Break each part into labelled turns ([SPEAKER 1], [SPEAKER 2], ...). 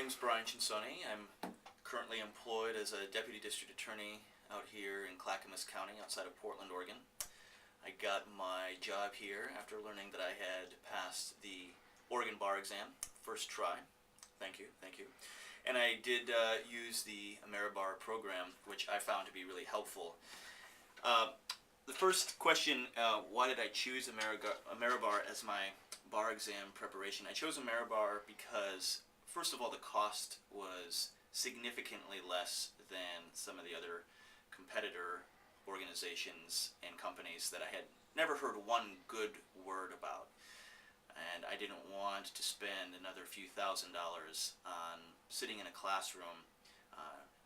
[SPEAKER 1] name's Bryan. I'm currently employed as a deputy district attorney out here in Clackamas County outside of Portland, Oregon. I got my job here after learning that I had passed the Oregon bar exam, first try. Thank you. And I did use the AmeriBar program, which I found to be really helpful. The first question, why did I choose AmeriBar as my bar exam preparation? I chose AmeriBar because, first of all, the cost was significantly less than some of the other competitor organizations and companies that I had never heard one good word about. And I didn't want to spend another few $1,000s on sitting in a classroom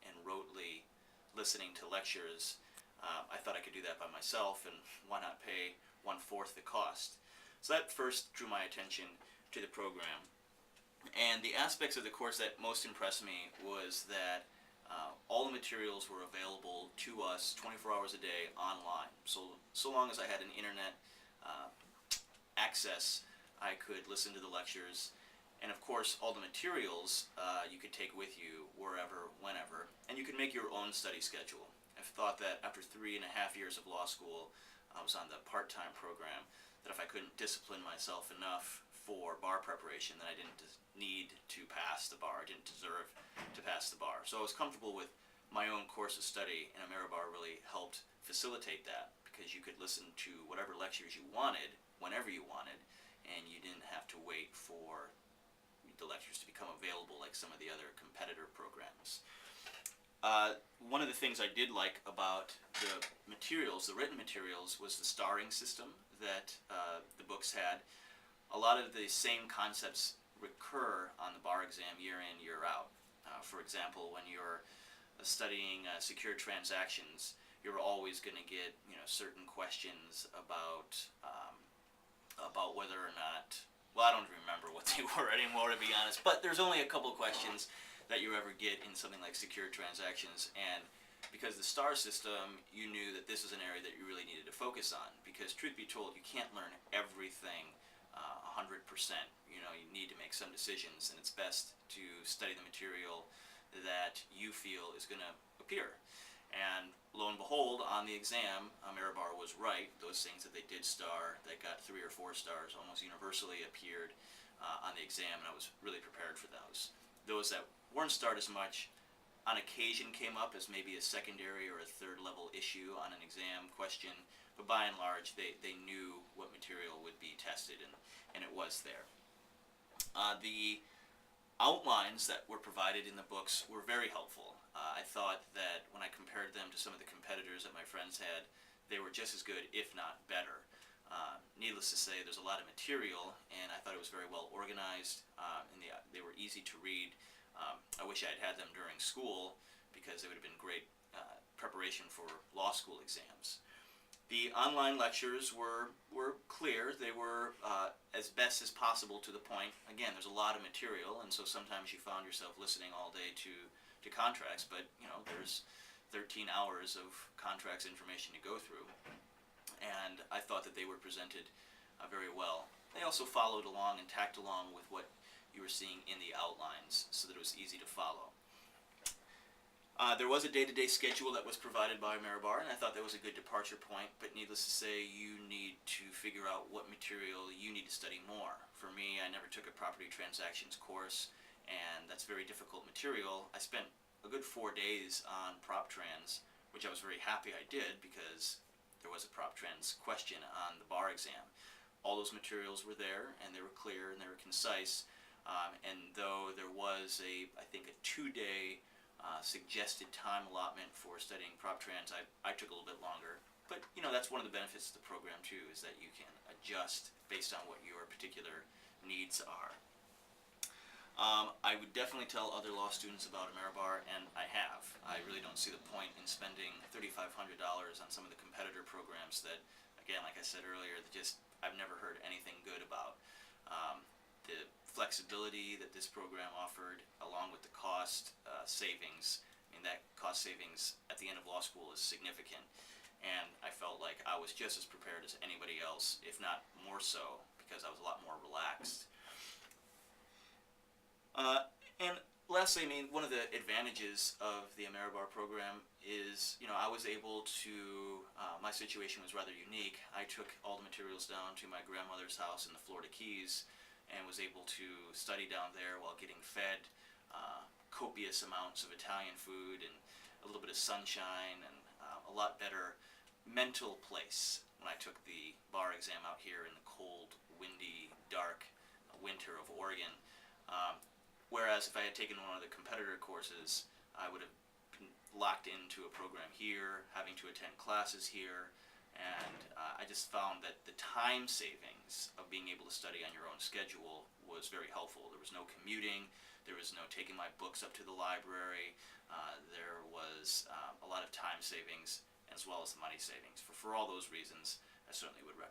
[SPEAKER 1] and rotely listening to lectures. I thought I could do that by myself, and why not pay 1/4 the cost? So that first drew my attention to the program. And the aspects of the course that most impressed me was that all the materials were available to us 24 hours a day online. So long as I had an internet access, I could listen to the lectures. And of course, all the materials you could take with you wherever, whenever, and you could make your own study schedule. I've thought that after 3.5 years of law school, I was on the part-time program, that if I couldn't discipline myself enough for bar preparation, then I didn't need to pass the bar. I didn't deserve to pass the bar. So I was comfortable with my own course of study, and AmeriBar really helped facilitate that, because you could listen to whatever lectures you wanted, whenever you wanted, and you didn't have to wait for the lectures to become available like some of the other competitor programs. One of the things I did like about the materials, the written materials, was the starring system that the books had. A lot of the same concepts recur on the bar exam year in, year out. For example, when you're studying secure transactions, you're always going to get certain questions about whether or not, well, I don't remember what they were anymore, to be honest, but there's only a couple questions that you ever get in something like secure transactions, and because the star system, you knew that this was an area that you really needed to focus on, because truth be told, you can't learn everything 100%. You need to make some decisions, and it's best to study the material that you feel is going to appear. And lo and behold, on the exam, AmeriBar was right. Those things that they did star, that got 3 or 4 stars, almost universally appeared on the exam, and I was really prepared for those. Those that weren't starred as much, on occasion came up as maybe a secondary or a third level issue on an exam question, but by and large, they knew what material would be tested, and it was there. The outlines that were provided in the books were very helpful. I thought that when I compared them to some of the competitors that my friends had, they were just as good, if not better. Needless to say, there's a lot of material, and I thought it was very well organized, and they were easy to read. I wish I had had them during school, because it would have been great preparation for law school exams. The online lectures were clear. They were as best as possible to the point. Again, there's a lot of material, and so sometimes you found yourself listening all day to contracts, but there's 13 hours of contracts information to go through, and I thought that they were presented very well. They also followed along and tacked along with what you were seeing in the outlines, so that it was easy to follow. There was a day-to-day schedule that was provided by AmeriBar, and I thought that was a good departure point, but needless to say, you need to figure out what material you need to study more. For me, I never took a property transactions course, and that's very difficult material. I spent a good 4 days on prop trans, which I was very happy I did, because there was a prop trans question on the bar exam. All those materials were there, and they were clear, and they were concise, and though there was I think a 2-day suggested time allotment for studying prop trans, I took a little bit longer. But that's one of the benefits of the program too, is that you can adjust based on what your particular needs are. I would definitely tell other law students about AmeriBar, and I have. I really don't see the point in spending $3,500 on some of the competitor programs that, again, like I said earlier, I've never heard anything good about. The flexibility that this program offered, along with the cost savings, that cost savings at the end of law school is significant, and I felt like I was just as prepared as anybody else, if not more so, because I was a lot more relaxed. And Lastly, I mean, one of the advantages of the AmeriBar program is, I was able to, my situation was rather unique. I took all the materials down to my grandmother's house in the Florida Keys and was able to study down there while getting fed copious amounts of Italian food and a little bit of sunshine and a lot better mental place when I took the bar exam out here in the cold, windy, dark winter of Oregon. Um, Whereas if I had taken one of the competitor courses, I would have been locked into a program here, having to attend classes here, and I just found that the time savings of being able to study on your own schedule was very helpful. There was no commuting, there was no taking my books up to the library, there was a lot of time savings as well as the money savings. For all those reasons, I certainly would recommend